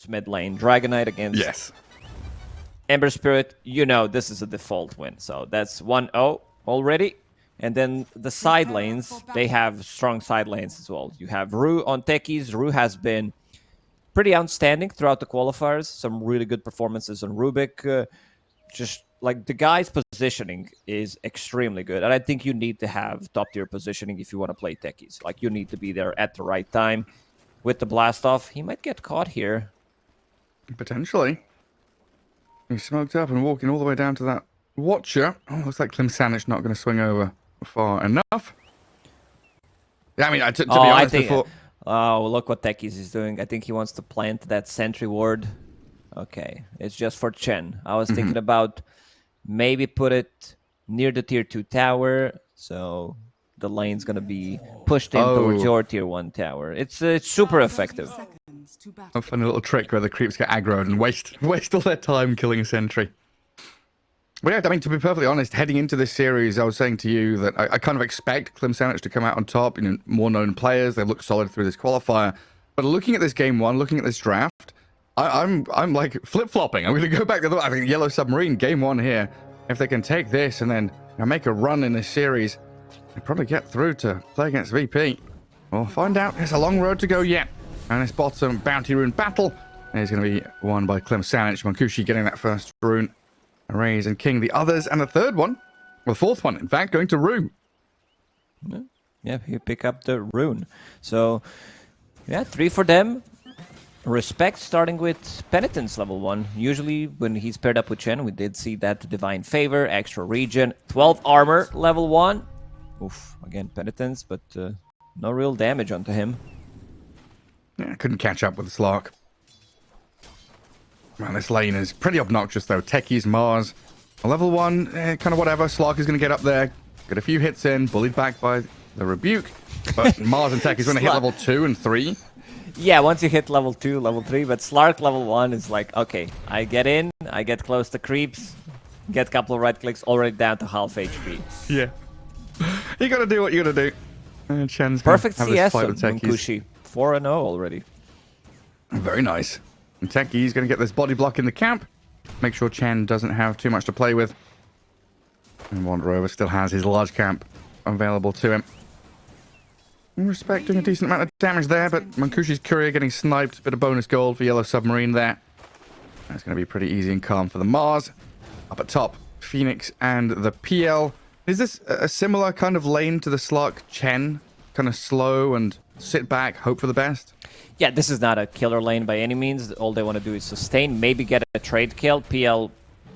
mid lane. Dragon Knight against Ember Spirit. You know this is a default win. So that's 1-0 already. And then the side lanes, they have strong side lanes as well. You have Rue on techies. Rue has been pretty outstanding throughout the qualifiers. Some really good performances on Rubik. Just like the guy's positioning is extremely good. And I think you need to have top tier positioning if you want to play techies. Like you need to be there at the right time with the blast off. He might get caught here. Potentially. He's smoked up and walking all the way down to that Watcher. Oh, looks like Klim Sani4 not going to swing over far enough. Yeah, I mean, to be honest, before... Oh, look what Techies is doing. I think he wants to plant that sentry ward. Okay, it's just for Chen. I was thinking about maybe put it near the tier 2 tower, so the lane's going to be pushed in towards your tier 1 tower. It's super effective. A funny little trick where the creeps get aggroed and waste all their time killing a sentry. But yeah, I mean, to be perfectly honest, heading into this series, I was saying to you that I kind of expect Klim Sani4 to come out on top. You know, more known players, they look solid through this qualifier. But looking at this game one, looking at this draft, I'm like flip-flopping. I'm going to go back to I think Yellow Submarine game one here. If they can take this and then make a run in this series, they'll probably get through to play against VP. We'll find out. There's a long road to go yet. And this bottom bounty rune battle is going to be won by Klim Sani4. Mankushi getting that first rune. Raze and King the others, and the third one, well, the fourth one, in fact, going to Rune. Yeah, you pick up the rune. So, yeah, 3 for them. Respect starting with Penitence level 1. Usually when he's paired up with Chen, we did see that Divine Favor, extra regen, 12 armor level 1. Oof, again, Penitence, but no real damage onto him. Yeah, couldn't catch up with the Slark. Man, this lane is pretty obnoxious, though. Techies, Mars, a level 1, kind of whatever. Slark is going to get up there, get a few hits in, bullied back by the Rebuke. But Mars and Techies going to hit level 2 and 3. Yeah, once you hit level 2, level 3, but Slark level 1 is like, okay, I get in, I get close to creeps, get a couple of right clicks, already down to half HP. Yeah. You got to do what you got to do. And Chen's perfect have CS fight on with Techies. Mankushi. 4-0 already. Very nice. And Techie's going to get this body block in the camp. Make sure Chen doesn't have too much to play with. And Wanderover still has his large camp available to him. Respect doing a decent amount of damage there, but Mankushi's Courier getting sniped. Bit of bonus gold for Yellow Submarine there. That's going to be pretty easy and calm for the Mars. Up at top, Phoenix and the PL. Is this a similar kind of lane to the Slark Chen? Kind of slow and sit back, hope for the best? Yeah, this is not a killer lane by any means. All they want to do is sustain, maybe get a trade kill. PL,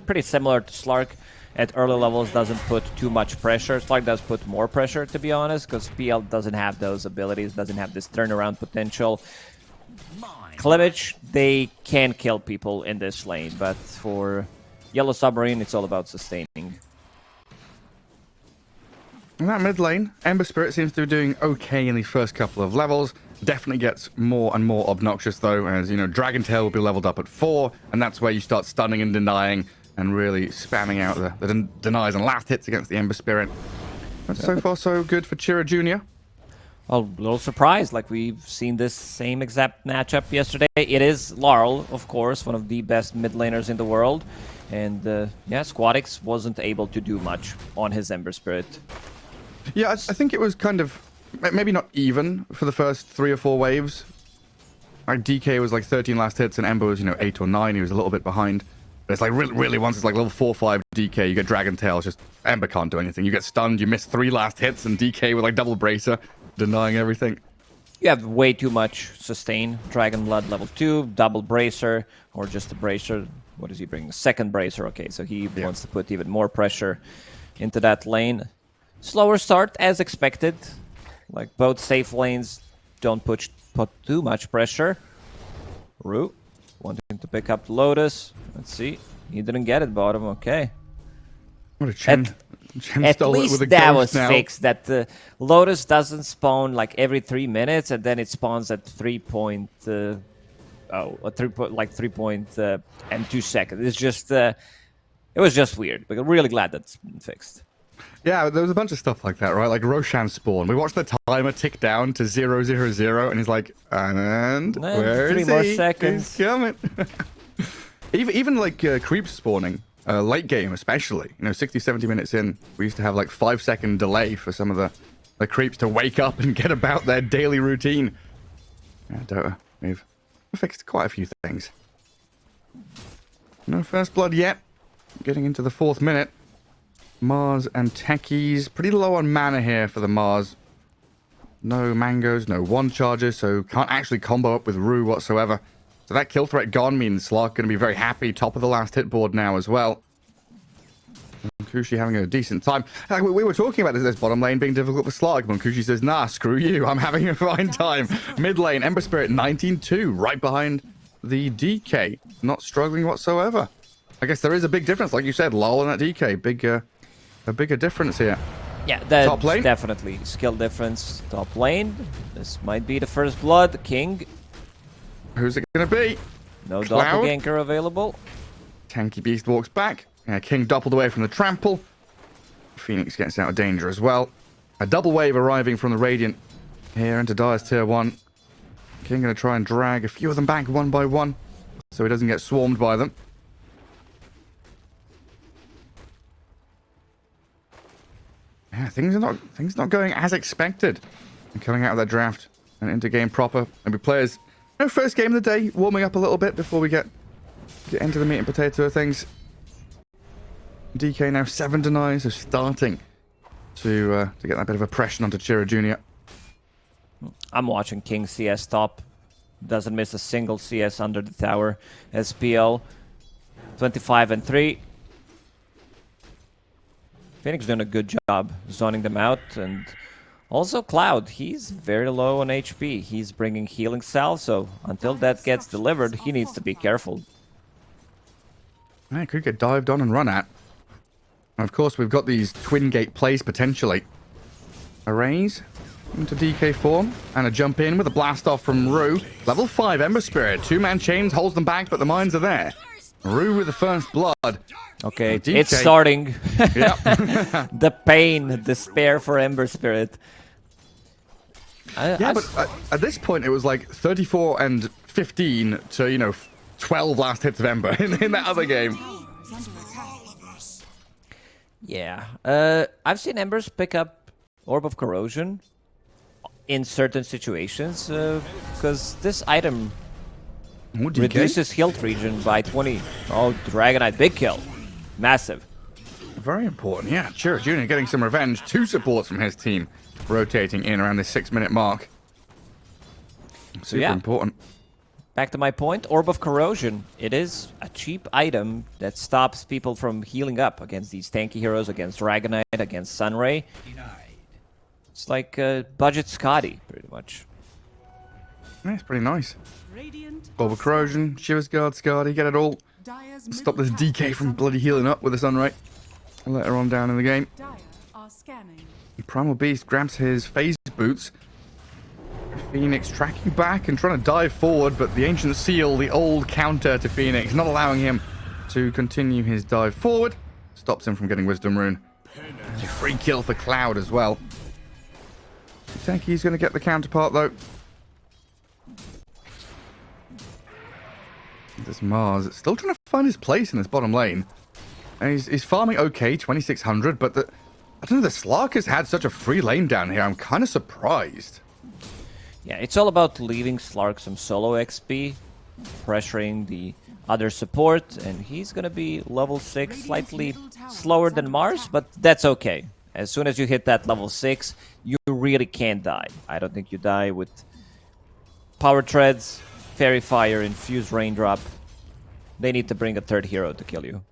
pretty similar to Slark. At early levels, doesn't put too much pressure. Slark does put more pressure, to be honest, because PL doesn't have those abilities, doesn't have this turnaround potential. Klimich, they can kill people in this lane, but for Yellow Submarine, it's all about sustaining. In that mid lane, Ember Spirit seems to be doing okay in the first couple of levels. Definitely gets more and more obnoxious, though, as, you know, Dragon Tail will be leveled up at 4, and that's where you start stunning and denying and really spamming out the denies and last hits against the Ember Spirit. But so far, so good for Chira Jr. Well, a little surprised, like we've seen this same exact matchup yesterday. It is Laurel, of course, one of the best mid laners in the world. And, yeah, Squadix wasn't able to do much on his Ember Spirit. Yeah, I think it was kind of, maybe not even for the first 3 or 4 waves. Like DK was like 13 last hits and Ember was, you know, 8 or 9. He was a little bit behind. But it's like really once it's like level 4 or 5 DK, you get Dragon Tail, it's just Ember can't do anything. You get stunned, you miss 3 last hits, and DK with like double bracer, denying everything. You have way too much sustain. Dragon Blood level 2, double bracer, or just a bracer. What does he bring? Second bracer, okay, so he wants to put even more pressure into that lane. Slower start, as expected. Like, both safe lanes don't put too much pressure. Rue wanting to pick up Lotus. Let's see. He didn't get it, bottom. Okay. What a Chen. At least that was fixed. That Lotus doesn't spawn like every 3 minutes, and then it spawns at 3 and 2 seconds. It's just, it was just weird. But I'm really glad that's been fixed. Yeah, there was a bunch of stuff like that, right? Like Roshan spawn. We watched the timer tick down to 000, and he's like, and where is he? 3 more seconds. He's coming. even like creeps spawning, late game especially. 60, 70 minutes in, we used to have like 5-second delay for some of the creeps to wake up and get about their daily routine. Yeah, Dota, we've fixed quite a few things. No first blood yet. Getting into the 4th minute. Mars and Techies. Pretty low on mana here for the Mars. No mangoes, no one charges, so can't actually combo up with Rue whatsoever. So that kill threat gone means Slark going to be very happy. Top of the last hit board now as well. Munkushi having a decent time. We were talking about this bottom lane being difficult for Slark. Munkushi says, nah, screw you. I'm having a fine time. Mid lane, Ember Spirit 19-2, right behind the DK. Not struggling whatsoever. I guess there is a big difference, like you said, LOL and that DK. A bigger difference here. Yeah, that's top lane? Definitely skill difference. Top lane. This might be the first blood. King. Who's it going to be? No Cloud? doppelganger available. Tanky Beast walks back. King doppeled away from the trample. Phoenix gets out of danger as well. A double wave arriving from the Radiant here into Dire's tier 1. King going to try and drag a few of them back one by one so he doesn't get swarmed by them. Yeah, things are not going as expected. And coming out of that draft and into game proper. Maybe players, first game of the day, warming up a little bit before we get into the meat and potato of things. DK now 7-9, so starting to get that bit of oppression onto Chira Jr. I'm watching King CS top. Doesn't miss a single CS under the tower. SPL 25-3. Phoenix doing a good job zoning them out, and also Cloud, he's very low on HP. He's bringing healing salve, so until that gets delivered, he needs to be careful. It could get dived on and run at. And of course, we've got these twin gate plays potentially. A raise into DK form, and a jump in with a blast off from Rue. Level 5 Ember Spirit, 2-man chains holds them back, but the mines are there. Rue with the first blood. Okay, DK. it's starting. Yep. The pain, despair for Ember Spirit. But at this point, it was like 34 and 15 to, 12 last hits of Ember in that other game. Yeah. I've seen Embers pick up Orb of Corrosion in certain situations because this item reduces health region by 20. Oh, Dragonite, big kill. Massive. Very important, yeah. Chira Jr. getting some revenge. 2 supports from his team rotating in around this 6-minute mark. Super important. Back to my point, Orb of Corrosion. It is a cheap item that stops people from healing up against these tanky heroes, against Dragonite, against Sunray. It's like budget Scotty, pretty much. Yeah, it's pretty nice. Orb of Corrosion, Shiver's Guard, Scotty, get it all. Stop this DK from bloody healing up with the Sunray. Later on down in the game. Primal Beast grabs his phase boots. Phoenix tracking back and trying to dive forward, but the Ancient Seal, the old counter to Phoenix, not allowing him to continue his dive forward. Stops him from getting Wisdom Rune. A free kill for Cloud as well. Techi's going to get the counterpart though. This Mars still trying to find his place in this bottom lane. And he's farming okay, 2600, but I don't know, the Slark has had such a free lane down here. I'm kind of surprised. Yeah, it's all about leaving Slark some solo XP, pressuring the other support, and he's gonna be level 6, slightly slower than Mars, but that's okay. As soon as you hit that level 6, you really can't die. I don't think you die with Power Treads, Fairy Fire, Infused Raindrop. They need to bring a third hero to kill you.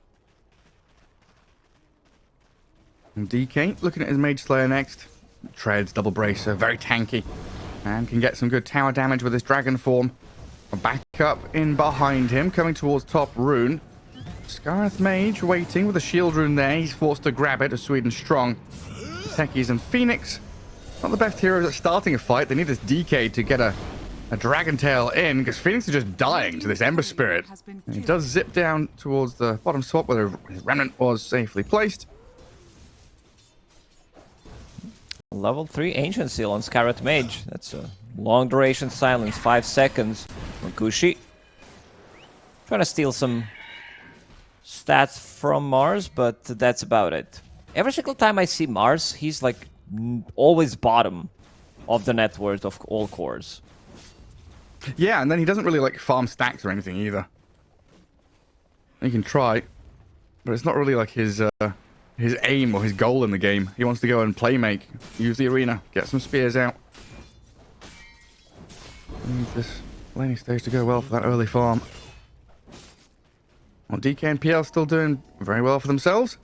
And DK looking at his Mage Slayer next. Treads, Double Bracer, very tanky. And can get some good tower damage with his Dragon form. Back up in behind him, coming towards top rune. Scarith Mage waiting with a shield rune there. He's forced to grab it as Sweden strong. Techies and Phoenix. Not the best heroes at starting a fight. They need this DK to get a Dragon Tail in, because Phoenix is just dying to this Ember Spirit. And he does zip down towards the bottom swap where his Remnant was safely placed. Level 3 Ancient Seal on Scarlet Mage. That's a long duration silence, 5 seconds. Mankushi trying to steal some stats from Mars, but that's about it. Every single time I see Mars, he's like always bottom of the net worth of all cores. Yeah, and then he doesn't really like farm stacks or anything either. He can try, but it's not really like his aim or his goal in the game. He wants to go and play make, use the arena, get some spears out. Need this laning stage to go well for that early farm. Well, DK and PL still doing very well for themselves.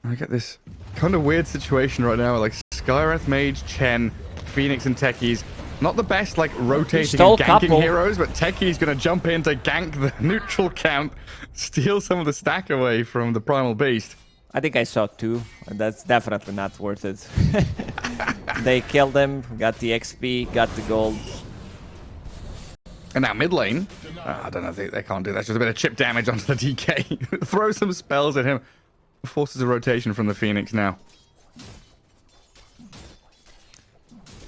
I get this kind of weird situation right now, like Skywrath Mage, Chen, Phoenix, and Techies. Not the best, like, rotating and ganking heroes, but Techie's going to jump in to gank the neutral camp, steal some of the stack away from the Primal Beast. I think I saw 2, and that's definitely not worth it. They killed him, got the XP, got the gold. And now mid lane, I don't know, they can't do that. It's just a bit of chip damage onto the DK. Throw some spells at him. Forces a rotation from the Phoenix now.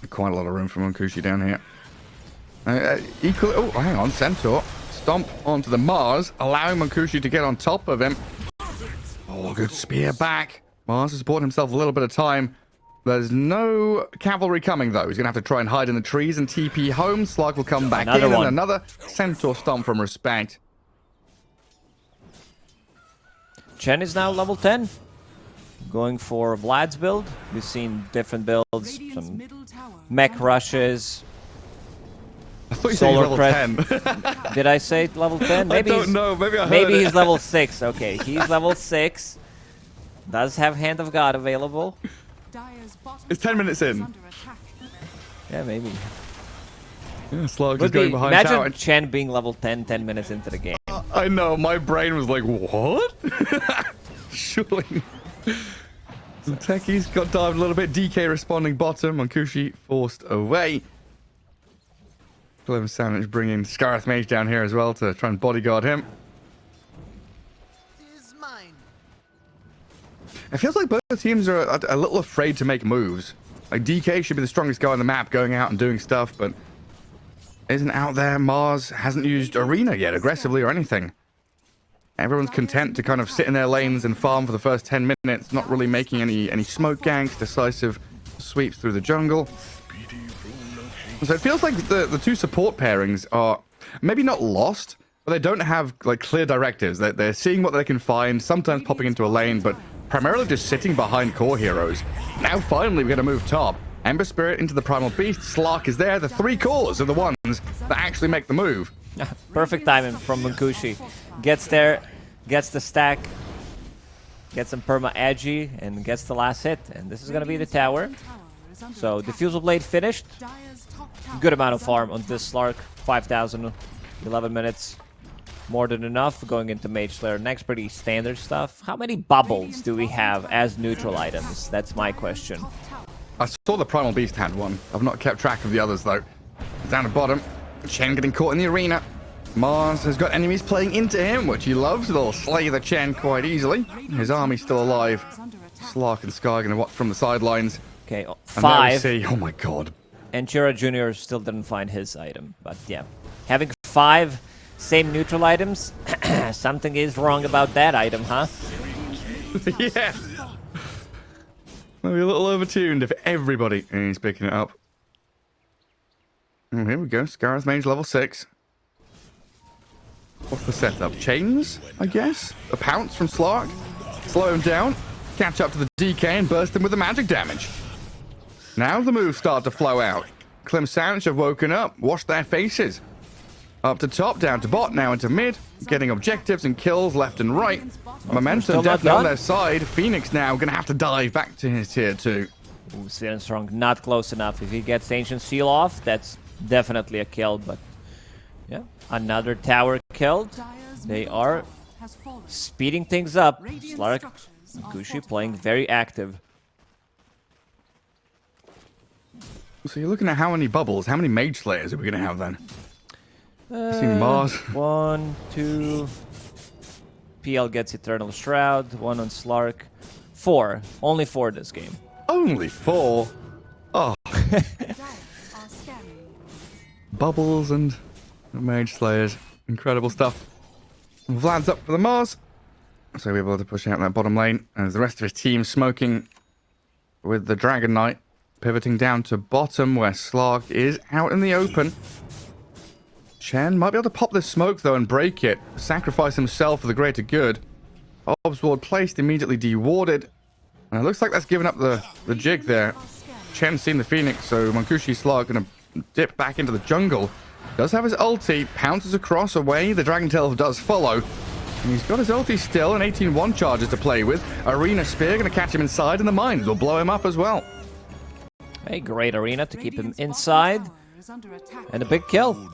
Quite a lot of room for Mankushi down here. Equally, oh, hang on, Centaur. Stomp onto the Mars, allowing Mankushi to get on top of him. Oh, good spear back. Mars has bought himself a little bit of time. There's no cavalry coming, though. He's going to have to try and hide in the trees and TP home. Slark will come back in, and another Centaur Stomp from Respect. Chen is now level 10. Going for Vlad's build. We've seen different builds, some mech rushes. I thought you said level 10. Did I say level 10? Maybe I don't know. Maybe I heard maybe it. He's level 6. Okay, he's level 6. Does have Hand of God available. It's 10 minutes in. Yeah, maybe. Yeah, Slug is going behind imagine tower. Chen being level 10 minutes into the game. I know, my brain was like, what? Surely. Techie's got dived a little bit. DK responding bottom. Mankushi forced away. Klim Sani4 bringing Skywrath Mage down here as well to try and bodyguard him. It feels like both teams are a little afraid to make moves. Like DK should be the strongest guy on the map going out and doing stuff, but isn't out there. Mars hasn't used Arena yet aggressively or anything. Everyone's content to kind of sit in their lanes and farm for the first 10 minutes, not really making any smoke ganks, decisive sweeps through the jungle. So it feels like the two support pairings are maybe not lost, but they don't have like clear directives. They're seeing what they can find, sometimes popping into a lane, but primarily just sitting behind core heroes. Now finally we're going to move top. Ember Spirit into the Primal Beast. Slark is there. The 3 cores are the ones that actually make the move. Perfect timing from Mankushi. Gets there, gets the stack, gets some perma agi, and gets the last hit. And this is going to be the tower. So Diffusal Blade finished. Good amount of farm on this Slark. 5,000, 11 minutes. More than enough going into Mage Slayer. Next, pretty standard stuff. How many bubbles do we have as neutral items? That's my question. I saw the Primal Beast had one. I've not kept track of the others, though. Down the bottom. Chen getting caught in the arena. Mars has got enemies playing into him, which he loves. They'll slay the Chen quite easily. His army's still alive. Slark and Sky going to watch from the sidelines. Okay, And 5. there we see, oh my god. And Chira Jr. still didn't find his item. But yeah, having 5 same neutral items, something is wrong about that item, huh? Yeah. Maybe a little overtuned if everybody is picking it up. Oh, here we go. Skywrath Mage level 6. What's the setup? Chains, I guess? A pounce from Slark. Slow him down. Catch up to the DK and burst him with the magic damage. Now the moves start to flow out. Klim Sani4 have woken up. Washed their faces. Up to top, down to bot, now into mid. Getting objectives and kills left and right. Momentum definitely on their side. Phoenix now going to have to dive back to his tier 2. Ooh, Strong not close enough. If he gets Ancient Seal off, that's definitely a kill. But yeah, another tower killed. They are speeding things up. Slark, Gushi playing very active. So you're looking at how many bubbles, how many Mage Slayers are we going to have then? See Mars. 1, 2. PL gets Eternal Shroud. 1 on Slark. 4. Only 4 this game. Only 4? Oh. Bubbles and Mage Slayers. Incredible stuff. Vlad's up for the Mars. So we're able to push out that bottom lane. As the rest of his team smoking with the Dragon Knight. Pivoting down to bottom where Slark is out in the open. Chen might be able to pop this smoke though and break it. Sacrifice himself for the greater good. Ob's ward placed, immediately dewarded. And it looks like that's given up the jig there. Chen's seen the Phoenix, so Munkushi Slark gonna dip back into the jungle. Does have his ulti, pounces across away. The Dragon Tail does follow. And he's got his ulti still and 18-1 charges to play with. Arena Spear gonna catch him inside, and the mines will blow him up as well. A great arena to keep him inside. And a big kill.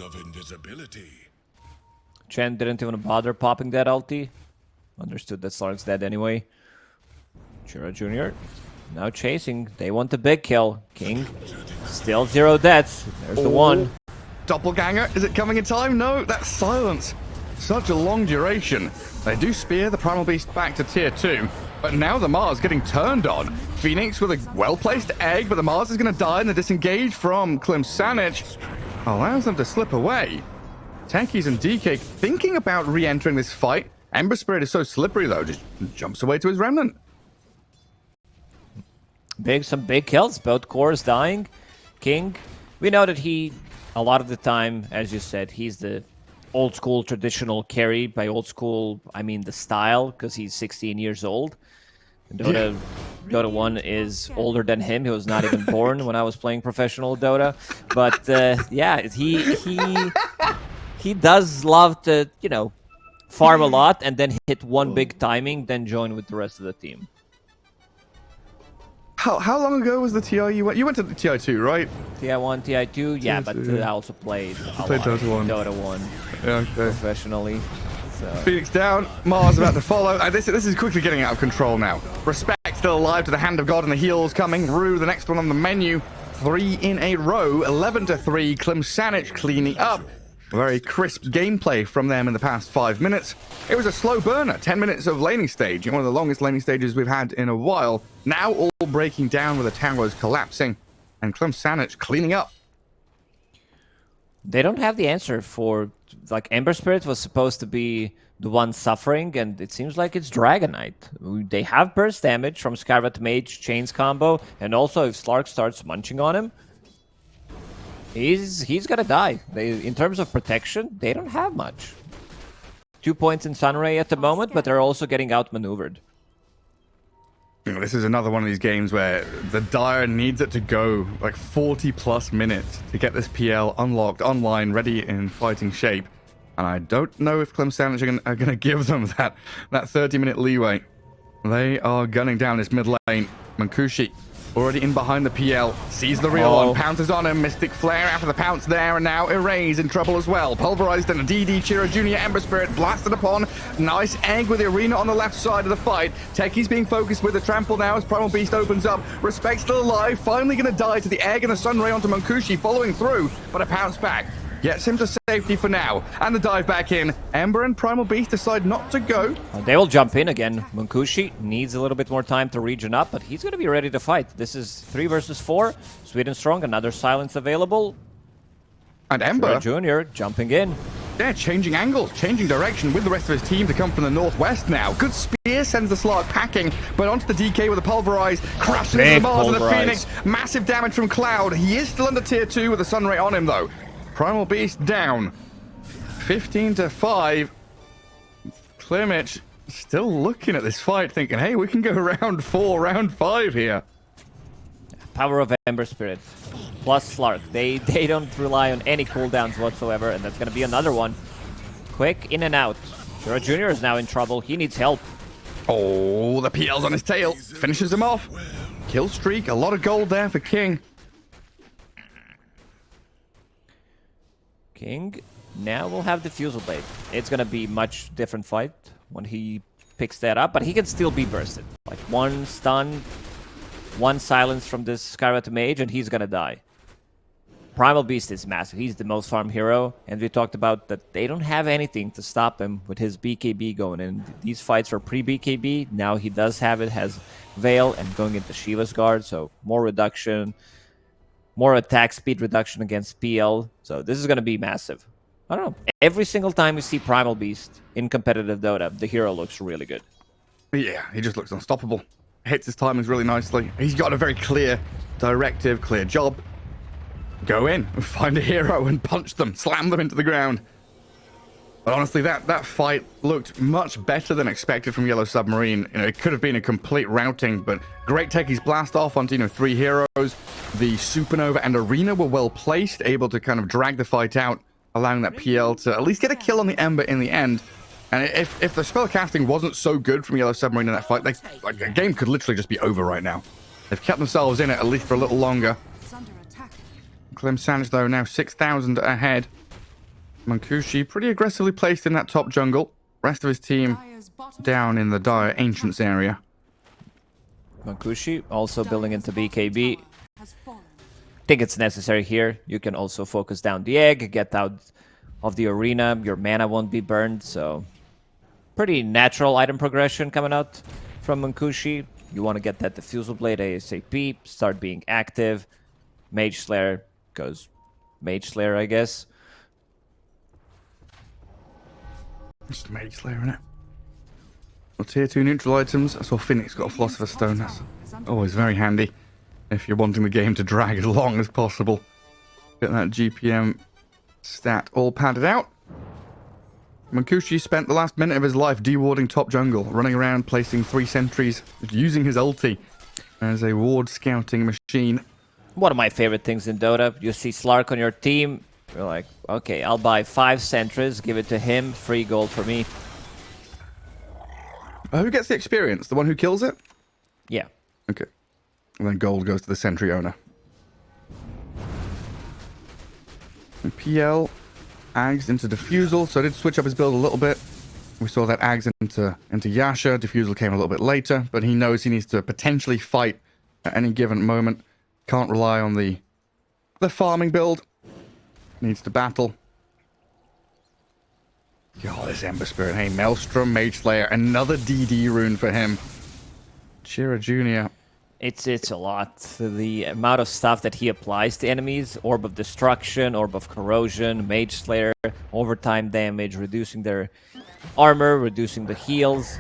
Chen didn't even bother popping that ulti. Understood that Slark's dead anyway. Chira Jr. now chasing. They want the big kill. King still 0 deaths. There's the one. Doppelganger. Is it coming in time? No, that's silence. Such a long duration. They do spear the Primal Beast back to tier 2. But now the Mars getting turned on. Phoenix with a well-placed egg, but the Mars is going to die, and the disengage from Klim Sani4 allows them to slip away. Techies and DK thinking about re-entering this fight. Ember Spirit is so slippery, though, just jumps away to his Remnant. Some big kills, both cores dying. King, we know that he, a lot of the time, as you said, he's the old school traditional carry. By old school, I mean the style, because he's 16 years old. Dota 1 is older than him. He was not even born when I was playing professional Dota. But yeah, he does love to, you know, farm a lot and then hit one big timing, then join with the rest of the team. How long ago was the TI you went? You went to the TI2, right? TI1, TI2, yeah, but I also played Dota 1. Dota 1 yeah, okay. professionally. So. Phoenix down, Mars about to follow. This is quickly getting out of control now. Respect still alive to the Hand of God and the heals coming. Rue, the next one on the menu. 3 in a row, 11-3. Klim Sani4 cleaning up. Very crisp gameplay from them in the past 5 minutes. It was a slow burner, 10 minutes of laning stage, one of the longest laning stages we've had in a while. Now all breaking down with the towers collapsing, and Klim Sani4 cleaning up. They don't have the answer for, like, Ember Spirit was supposed to be the one suffering, and it seems like it's Dragon Knight. They have burst damage from Scarlet Mage, Chains combo, and also if Slark starts munching on him, he's gonna die. In terms of protection, they don't have much. 2 points in Sunray at the moment, but they're also getting outmaneuvered. You know, this is another one of these games where the Dire needs it to go like 40+ minutes to get this PL unlocked, online, ready in fighting shape. And I don't know if Klim Sani4 are going to give them that 30-minute leeway. They are gunning down this mid lane. Munkushi already in behind the PL, sees the real one, pounces on him. Mystic Flare after the pounce there, and now Erase in trouble as well. Pulverized and a DD Chira Jr. Ember Spirit blasted upon. Nice egg with the arena on the left side of the fight. Techie's being focused with the trample now as Primal Beast opens up. Respect still alive, finally going to die to the egg and the Sunray onto Munkushi, following through, but a pounce back. Gets him to safety for now, and the dive back in. Ember and Primal Beast decide not to go. They will jump in again. Munkushi needs a little bit more time to regen up, but he's going to be ready to fight. This is 3 versus 4. Sweden Strong, another silence available. And Ember Jr. jumping in. They're changing angles, changing direction with the rest of his team to come from the northwest now. Good spear sends the Slark packing, but onto the DK with a Pulverize, crashing into the Mars and the Phoenix. Massive damage from Cloud. He is still under tier 2 with the Sunray on him though. Primal Beast down. 15-5. Klimich still looking at this fight, thinking, hey, we can go round 4, round 5 here. Power of Ember Spirit. Plus Slark. They don't rely on any cooldowns whatsoever, and that's going to be another one. Quick in and out. Chira Jr. is now in trouble. He needs help. Oh, the PL's on his tail. Finishes him off. Kill streak. A lot of gold there for King. King now will have Diffusal Blade. It's going to be much different fight when he picks that up, but he can still be bursted. Like one stun, one silence from this Scarlet Mage, and he's going to die. Primal Beast is massive. He's the most farm hero, and we talked about that they don't have anything to stop him with his BKB going in. These fights are pre-BKB. Now he does have it, has Veil, and going into Shiva's Guard, so more reduction, more attack speed reduction against PL. So this is going to be massive. I don't know. Every single time we see Primal Beast in competitive Dota, the hero looks really good. Yeah, he just looks unstoppable. Hits his timings really nicely. He's got a very clear directive, clear job. Go in, find a hero and punch them, slam them into the ground. But honestly, that fight looked much better than expected from Yellow Submarine. You know, it could have been a complete routing, but great techies blast off onto, you know, 3 heroes. The Supernova and Arena were well placed, able to kind of drag the fight out, allowing that PL to at least get a kill on the Ember in the end. And if the spell casting wasn't so good from Yellow Submarine in that fight, the game could literally just be over right now. They've kept themselves in it at least for a little longer. Klim Sani4, though, now 6,000 ahead. Munkushi pretty aggressively placed in that top jungle. Rest of his team down in the Dire Ancients area. Munkushi also building into BKB. Think it's necessary here. You can also focus down the egg, get out of the arena. Your mana won't be burned, so pretty natural item progression coming out from Munkushi. You want to get that Diffusal Blade ASAP, start being active. Mage Slayer goes Mage Slayer, I guess. Just Mage Slayer, innit? Well, tier 2 neutral items. I saw Phoenix got a Philosopher's Stone. That's always very handy if you're wanting the game to drag as long as possible. Get that GPM stat all padded out. Munkushi spent the last minute of his life dewarding top jungle, running around placing 3 sentries, using his ulti as a ward scouting machine. One of my favorite things in Dota, you see Slark on your team, you're like, okay, I'll buy 5 sentries, give it to him, free gold for me. Who gets the experience? The one who kills it? Yeah. Okay. And then gold goes to the sentry owner. And PL Ags into Diffusal, so I did switch up his build a little bit. We saw that Ags into Yasha. Diffusal came a little bit later, but he knows he needs to potentially fight at any given moment. Can't rely on the farming build. Needs to battle. Oh, this Ember Spirit. Hey, Maelstrom, Mage Slayer, another DD rune for him. Chira Jr. It's a lot. The amount of stuff that he applies to enemies, Orb of Destruction, Orb of Corrosion, Mage Slayer, overtime damage, reducing their armor, reducing the heals.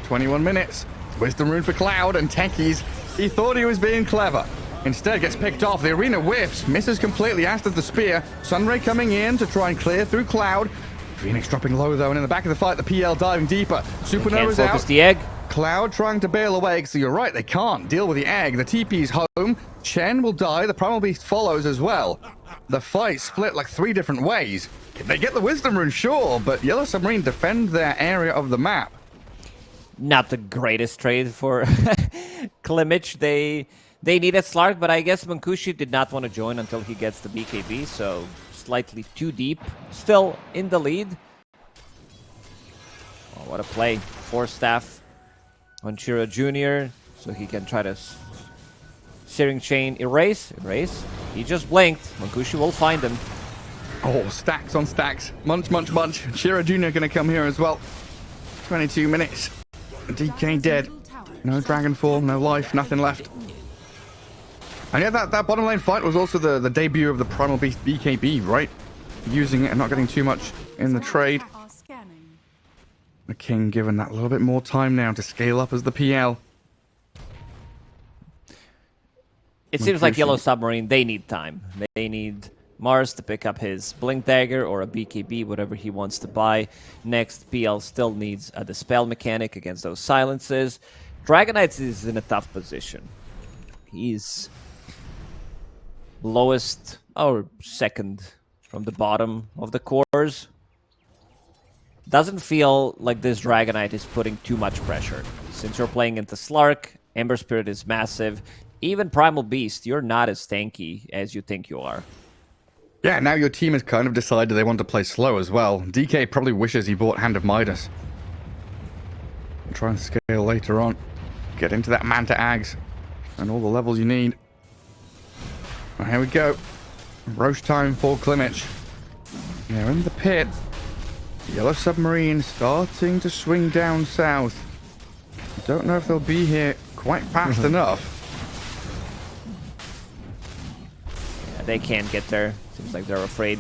21 minutes. Wisdom rune for Cloud and techies. He thought he was being clever. Instead gets picked off. The arena whiffs, misses completely after the spear. Sunray coming in to try and clear through Cloud. Phoenix dropping low though, and in the back of the fight, the PL diving deeper. Supernova's out. The egg. Cloud trying to bail away, so you're right, they can't deal with the egg. The TP's home. Chen will die. The Primal Beast follows as well. The fight split like 3 different ways. They get the Wisdom rune, sure, but Yellow Submarine defend their area of the map. Not the greatest trade for Klimich. They needed Slark, but I guess Munkushi did not want to join until he gets the BKB, so slightly too deep. Still in the lead. Oh, what a play. 4 staff on Chira Jr., so he can try to Searing Chain erase. He just blinked. Munkushi will find him. Oh, stacks on stacks. Munch, munch, munch. Chira Jr. gonna come here as well. 22 minutes. DK dead. No Dragonfall, no life, nothing left. And yeah, that bottom lane fight was also the debut of the Primal Beast BKB, right? Using it and not getting too much in the trade. The King given that a little bit more time now to scale up as the PL. It seems like Yellow Submarine, they need time. They need Mars to pick up his Blink Dagger or a BKB, whatever he wants to buy. Next, PL still needs a Dispel mechanic against those silences. Dragonites is in a tough position. He's lowest or second from the bottom of the cores. Doesn't feel like this Dragonite is putting too much pressure. Since you're playing into Slark, Ember Spirit is massive. Even Primal Beast, you're not as tanky as you think you are. Yeah, now your team has kind of decided they want to play slow as well. DK probably wishes he bought Hand of Midas. Try and scale later on. Get into that Manta Ags and all the levels you need. Well, here we go. Roche time for Klimich. They're in the pit. Yellow Submarine starting to swing down south. Don't know if they'll be here quite fast enough. Yeah, they can't get there. Seems like they're afraid.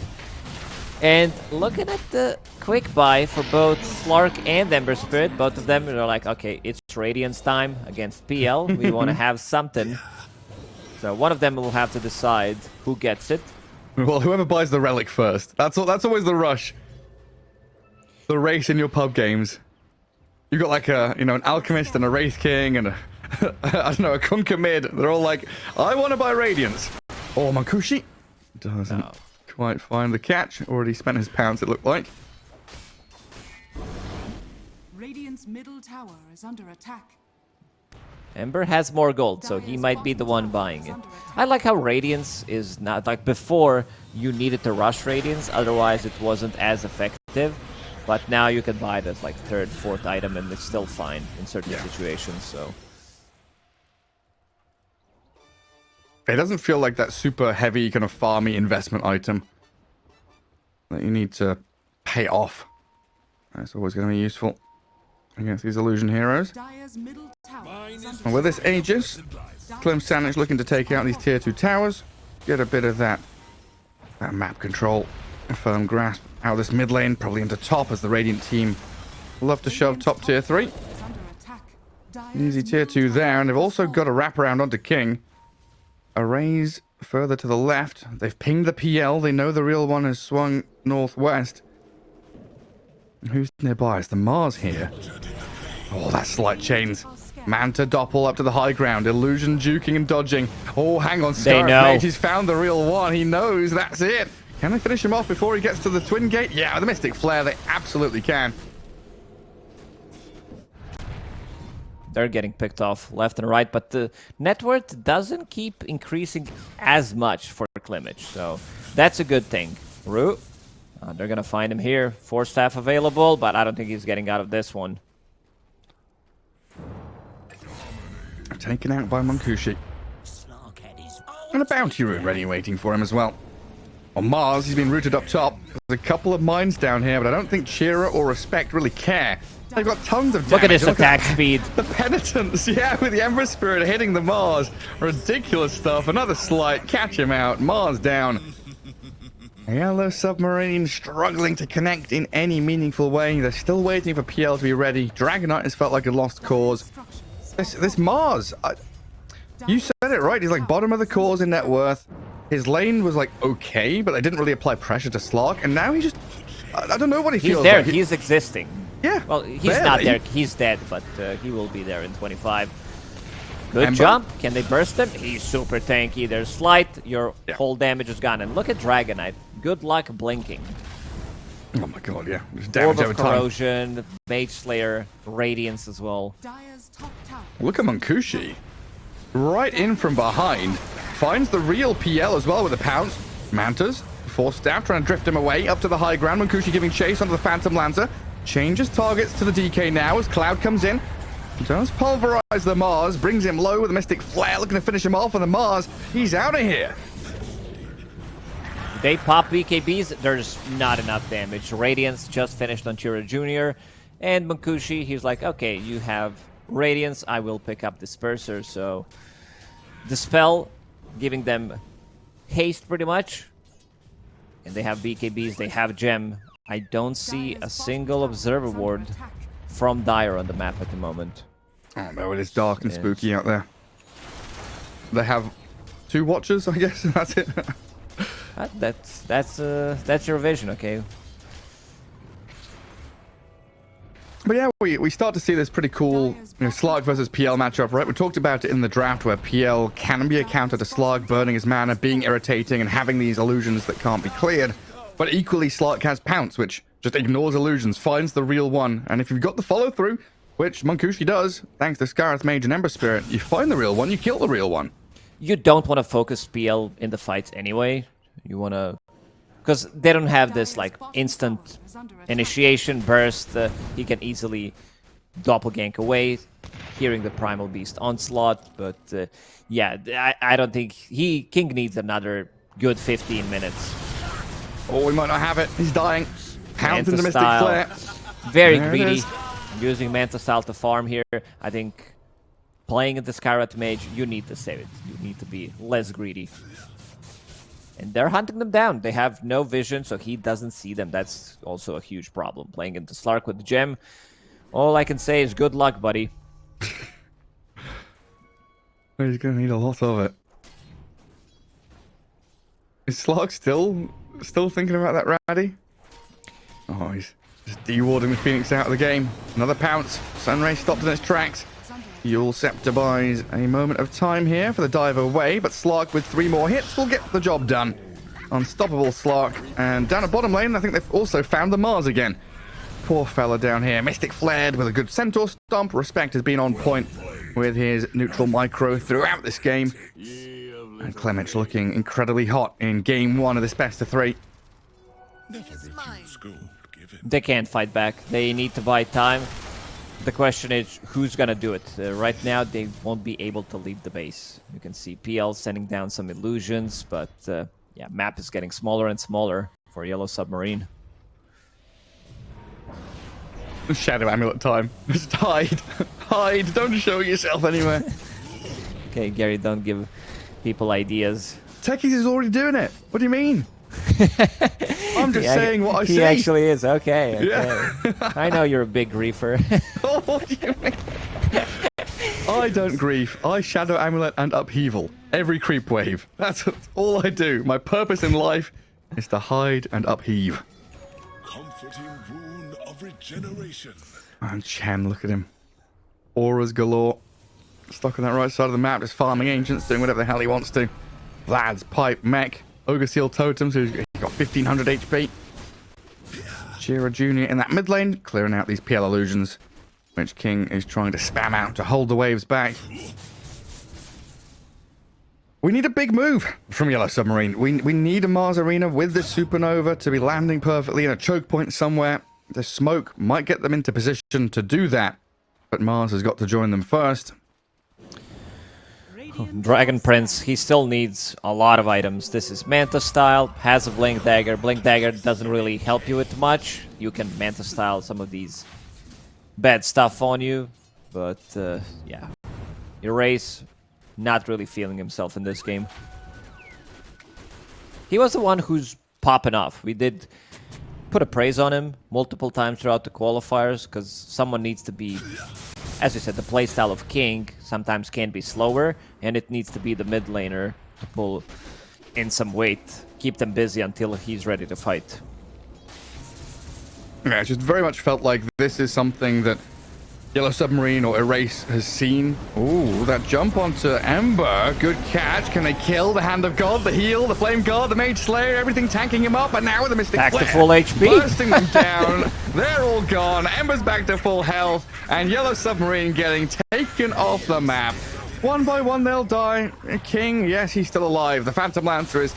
And looking at the quick buy for both Slark and Ember Spirit, both of them are like, okay, it's Radiance time against PL. We want to have something. So one of them will have to decide who gets it. Well, whoever buys the relic first. That's always the rush. The race in your pub games. You got like a, an alchemist and a wraith king and a, I don't know, a Kunkka mid. They're all like, I want to buy Radiance. Oh, Mankushi doesn't quite find the catch. Already spent his pounds, it looked like. Radiant's middle tower is under attack. Ember has more gold, so he might be the one buying it. I like how Radiance is not like before. You needed to rush Radiance, otherwise it wasn't as effective. But now you can buy it as like third, fourth item, and it's still fine in certain situations. So it doesn't feel like that super heavy kind of farmy investment item that you need to pay off. That's always going to be useful against these illusion heroes. And with this Aegis, Klim Sani4 looking to take out these tier 2 towers, get a bit of that map control, a firm grasp out of this mid lane, probably into top as the Radiant team love to shove top tier 3. Easy tier 2 there, and they've also got a wraparound onto King. A raise further to the left. They've pinged the PL. They know the real one has swung northwest. Who's nearby? It's the Mars here. Oh, that's slight chains. Manta Doppel up to the high ground. Illusion juking and dodging. Oh, hang on. They know. He's found the real one. He knows that's it. Can they finish him off before he gets to the Twin Gate? Yeah, the Mystic Flare, they absolutely can. they're getting picked off left and right, but the net worth doesn't keep increasing as much for Klimich, so that's a good thing. Rue, they're gonna find him here. 4 staff available, but I don't think he's getting out of this one. Taken out by Mankushi. And a bounty rune ready waiting for him as well. On Mars, he's been rooted up top. There's a couple of mines down here, but I don't think Chira or Respect really care. They've got tons of damage. Look at his attack speed. The penitence, yeah, with the Ember Spirit hitting the Mars. Ridiculous stuff. Another slight. Catch him out. Mars down. Yellow Submarine struggling to connect in any meaningful way. They're still waiting for PL to be ready. Dragonite has felt like a lost cause. This Mars, you said it right. He's like bottom of the cause in net worth. His lane was like okay, but they didn't really apply pressure to Slark. And now he just, I don't know what he feels He's there. like. He's existing. Yeah. Well, he's barely. not there. He's dead, but he will be there in 25. Good Ember? jump. Can they burst him? He's super tanky. There's slight. Your whole damage is gone. And look at Dragonite. Good luck blinking. Oh my god, yeah. Just damage Orb over of time. Corrosion, Mage Slayer, Radiance as well. Look at Mankushi. Right in from behind. Finds the real PL as well with a pounce. Mantas, 4 staff trying to drift him away up to the high ground. Mankushi giving chase onto the Phantom Lancer. Changes targets to the DK now as Cloud comes in. Does pulverize the Mars, brings him low with a Mystic Flare, looking to finish him off on the Mars. He's out of here. They pop BKBs, there's not enough damage. Radiance just finished on Chira Jr. And Mankushi, he's like, okay, you have Radiance, I will pick up Disperser. So Dispel, giving them haste pretty much. And they have BKBs, they have Gem. I don't see a single Observer Ward from Dire on the map at the moment. Oh no, it is dark and spooky out there. They have 2 watchers, I guess, and that's it. That's your vision, okay? But yeah, we start to see this pretty cool Slark versus PL matchup, right? We talked about it in the draft where PL can be a counter to Slark, burning his mana, being irritating, and having these illusions that can't be cleared. But equally, Slark has Pounce, which just ignores illusions, finds the real one. And if you've got the follow-through, which Mankushi does, thanks to Scarith Mage and Ember Spirit, you find the real one, you kill the real one. You don't want to focus PL in the fights anyway. You want to... Because they don't have this, like, instant initiation burst. He can easily doppelgank away. hearing the Primal Beast onslaught, but yeah, I don't think King needs another good 15 minutes. Oh, we might not have it. He's dying. Pounds into Mystic Style. Flare. Very There it greedy. is. Using Manta Style to farm here. I think playing into Skyrat Mage, you need to save it. You need to be less greedy. And they're hunting them down. They have no vision, so he doesn't see them. That's also a huge problem. Playing into Slark with the gem. All I can say is good luck, buddy. He's going to need a lot of it. Is Slark still thinking about that Raddy? Oh, he's just dewarding the Phoenix out of the game. Another pounce. Sunray stopped in its tracks. Yule Scepter buys a moment of time here for the dive away, but Slark with 3 more hits will get the job done. Unstoppable Slark. And down at bottom lane, I think they've also found the Mars again. Poor fella down here. Mystic flared with a good Centaur stomp. Respect has been on point with his neutral micro throughout this game. And Clemich looking incredibly hot in game 1 of this best of 3. They can't fight back. They need to buy time. The question is, who's gonna do it? Right now, they won't be able to leave the base. You can see PL sending down some illusions, but yeah, map is getting smaller and smaller for Yellow Submarine. Shadow Amulet time. Just hide. Hide. Don't show yourself anywhere. Okay, Gary, don't give people ideas. Techies is already doing it. What do you mean? I'm just saying what I see. He actually is. Okay. Yeah. I know you're a big griefer. Oh, what do you mean? I don't grief. I Shadow Amulet and Upheaval. Every creep wave. That's all I do. My purpose in life is to hide and upheave. Comforting rune of regeneration. And Chen, look at him. Auras galore. Stuck on that right side of the map, just farming ancients, doing whatever the hell he wants to. Vlad's pipe mech. Ogre Seal Totems, who's got 1500 HP. Jira Jr. in that mid lane, clearing out these PL illusions, which King is trying to spam out to hold the waves back. We need a big move from Yellow Submarine. We need a Mars Arena with this Supernova to be landing perfectly in a choke point somewhere. The smoke might get them into position to do that, but Mars has got to join them first. Dragon Prince, he still needs a lot of items. This is Manta style, has a Blink Dagger. Blink Dagger doesn't really help you with much. You can Manta style some of these bad stuff on you, but yeah. Erase, not really feeling himself in this game. He was the one who's popping off. We did put a praise on him multiple times throughout the qualifiers, because someone needs to be, as you said, the playstyle of King sometimes can be slower, and it needs to be the mid laner to pull in some weight, keep them busy until he's ready to fight. Yeah, it just very much felt like this is something that Yellow Submarine or Erase has seen. Ooh, that jump onto Ember. Good catch. Can they kill the Hand of God, the heal, the Flame God, the Mage Slayer, everything tanking him up, and now with the Mystic Back Flare, to full HP. bursting them down. They're all gone. Ember's back to full health, and Yellow Submarine getting taken off the map. One by one, they'll die. King, yes, he's still alive. The Phantom Lancer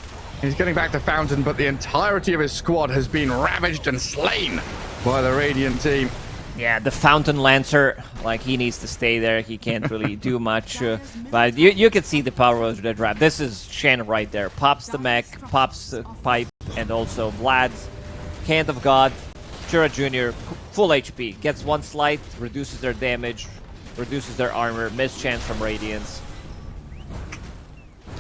he's getting back to Fountain, but the entirety of his squad has been ravaged and slain by the Radiant team. Yeah, the Fountain Lancer, like, he needs to stay there. He can't really do much. But you can see the power of the draft. This is Shen right there. Pops the mech, pops the pipe, and also Vlad's Hand of God. Jura Jr., full HP. Gets one slight, reduces their damage, reduces their armor, mischance from Radiance.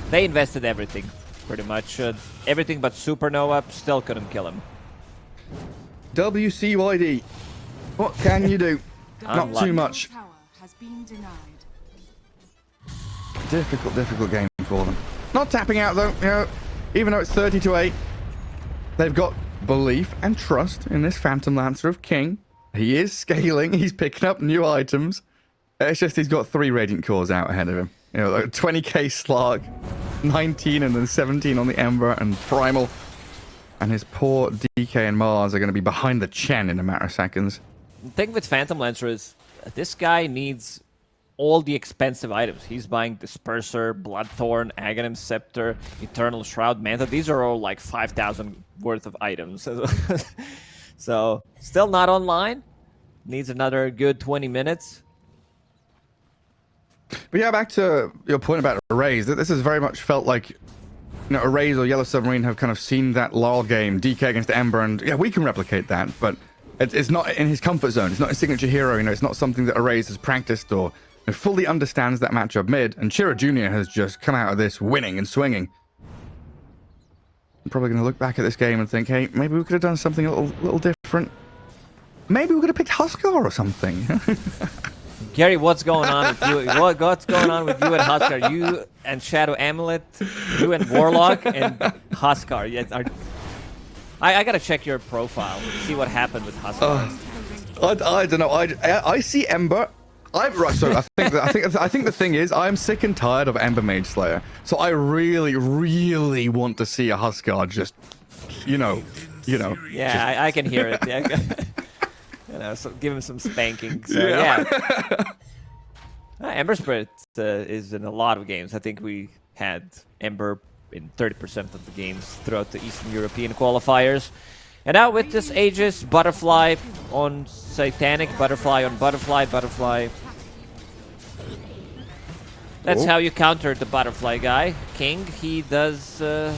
They invested everything, pretty much. Everything but Supernova, still couldn't kill him. WCYD. What can you do? Not too much. Tower has been denied. Difficult game for them. Not tapping out though, you know, even though it's 30-8. They've got belief and trust in this Phantom Lancer of King. He is scaling, he's picking up new items. It's just he's got 3 Radiant Cores out ahead of him. You know, like 20k Slark, 19 and then 17 on the Ember and Primal. And his poor DK and Mars are going to be behind the Chen in a matter of seconds. The thing with Phantom Lancer is this guy needs all the expensive items. He's buying Disperser, Bloodthorn, Aghanim Scepter, Eternal Shroud, Manta. These are all like 5,000 worth of items. So, still not online. Needs another good 20 minutes. But yeah, back to your point about Arrays, that this has very much felt like, Arrays or Yellow Submarine have kind of seen that LoL game, DK against Ember, and yeah, we can replicate that, but it's not in his comfort zone. It's not his signature hero, it's not something that Arrays has practiced or fully understands that matchup mid, and Chira Jr. has just come out of this winning and swinging. I'm probably going to look back at this game and think, hey, maybe we could have done something a little different. Maybe we could have picked Huskar or something. Gary, what's going on with you? What's going on with you and Huskar? You and Shadow Amulet, you and Warlock and Huskar. I gotta check your profile, see what happened with Huskar. I don't know. I see Ember. I think the thing is, I'm sick and tired of Ember Mage Slayer. So I really, really want to see a Huskar just, Yeah, I can hear it. Yeah. So give him some spanking. So, yeah. Ember Spirit is in a lot of games. I think we had Ember in 30% of the games throughout the Eastern European qualifiers. And now with this Aegis, Butterfly on Satanic, Butterfly on Butterfly, Butterfly. That's how you counter the Butterfly guy. King, he doesn't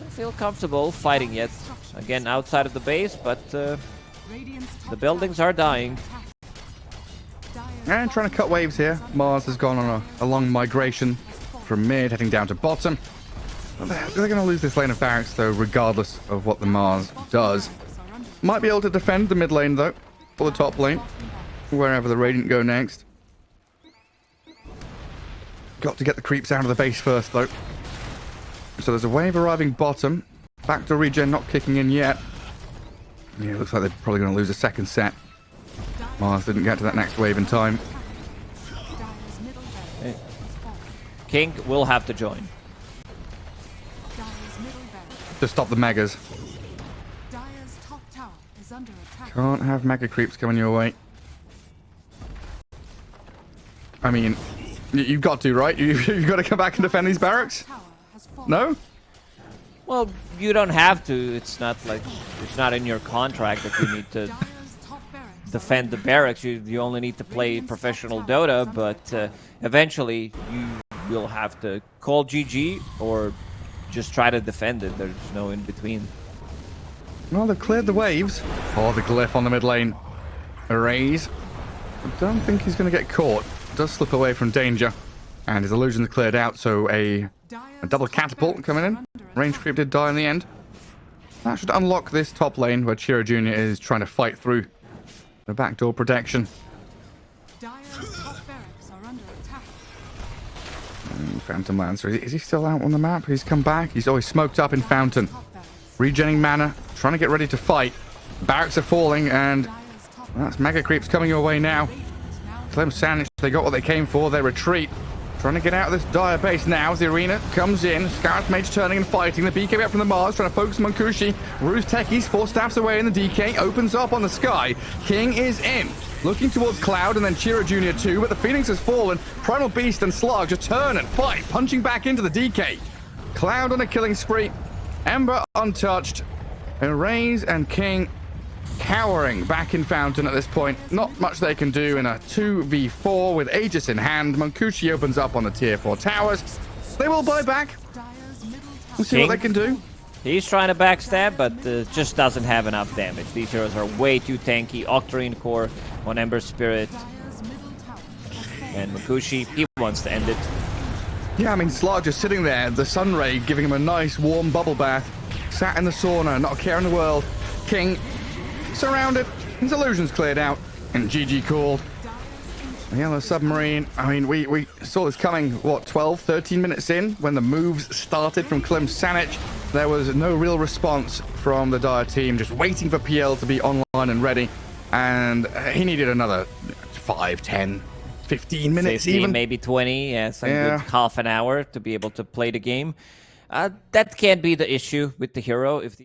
feel comfortable fighting yet. Again, outside of the base, but the buildings are dying. And trying to cut waves here. Mars has gone on a long migration from mid, heading down to bottom. They're going to lose this lane of barracks, though, regardless of what the Mars does. Might be able to defend the mid lane, though, or the top lane, wherever the Radiant go next. Got to get the creeps out of the base first, though. So there's a wave arriving bottom. Backdoor regen not kicking in yet. Yeah, looks like they're probably going to lose a second set. Mars didn't get to that next wave in time. King will have to join. To stop the megas. Can't have mega creeps coming your way. I mean, you've got to, right? You've got to come back and defend these barracks? No? Well, you don't have to. It's not like it's not in your contract that you need to defend the barracks. You only need to play professional Dota, but eventually you will have to call GG or just try to defend it. There's no in between. Well, they've cleared the waves. Oh, the glyph on the mid lane. Arrays. I don't think he's going to get caught. Does slip away from danger. And his illusion's cleared out, so a double catapult coming in. Range creep did die in the end. That should unlock this top lane where Chira Jr. is trying to fight through the backdoor protection. Phantom Lancer. Is he still out on the map? He's come back. He's always smoked up in Fountain. Regenning mana. Trying to get ready to fight. Barracks are falling, and that's mega creeps coming your way now. Klim Sani4, they got what they came for. They retreat. Trying to get out of this dire base now as the arena comes in. Scarlet Mage turning and fighting. The BK back from the Mars, trying to focus on Kushi. Ruse Techies, 4 staffs away in the DK. Opens up on the sky. King is in. Looking towards Cloud and then Chira Jr. too, but the Phoenix has fallen. Primal Beast and Slug just turn and fight, punching back into the DK. Cloud on a killing spree. Ember untouched. Arrays and King cowering back in Fountain at this point. Not much they can do in a 2v4 with Aegis in hand. Monkushi opens up on the tier 4 towers. They will buy back. We'll see what they can do. He's trying to backstab, but just doesn't have enough damage. These heroes are way too tanky. Octarine Core on Ember Spirit. And Monkushi, he wants to end it. Yeah, I mean, Slug just sitting there. The sun ray giving him a nice warm bubble bath. Sat in the sauna, not a care in the world. King surrounded. His illusion's cleared out. And GG called. Yellow Submarine. I mean, we saw this coming, what, 12, 13 minutes in when the moves started from Klim Sani4. There was no real response from the Dire team, just waiting for PL to be online and ready. And he needed another 5, 10, 15 minutes 15, even. maybe 20, good half an hour to be able to play the game. That can't be the issue with the hero. If the